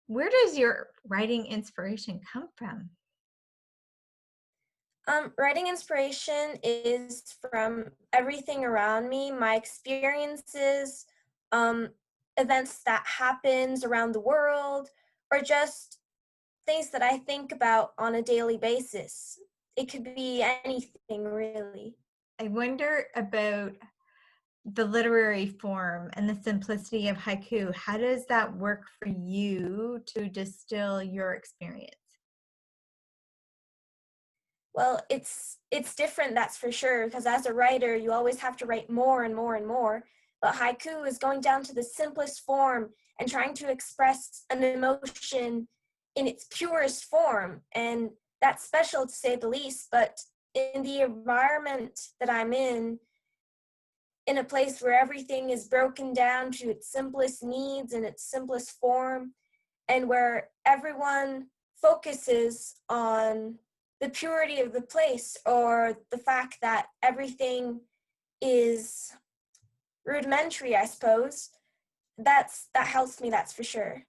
Where does your writing inspiration come from? Writing inspiration is from everything around me, my experiences, um, events that happens around the world, or just things that I think about on a daily basis. It could be anything really. I wonder about the literary form and the simplicity of haiku. How does that work for you to distill your experience? Well, it's different, that's for sure, because as a writer, you always have to write more and more and more. But haiku is going down to the simplest form and trying to express an emotion in its purest form. And that's special to say the least. But in the environment that I'm in a place where everything is broken down to its simplest needs and its simplest form, and where everyone focuses on the purity of the place or the fact that everything is rudimentary, I suppose, that helps me, that's for sure.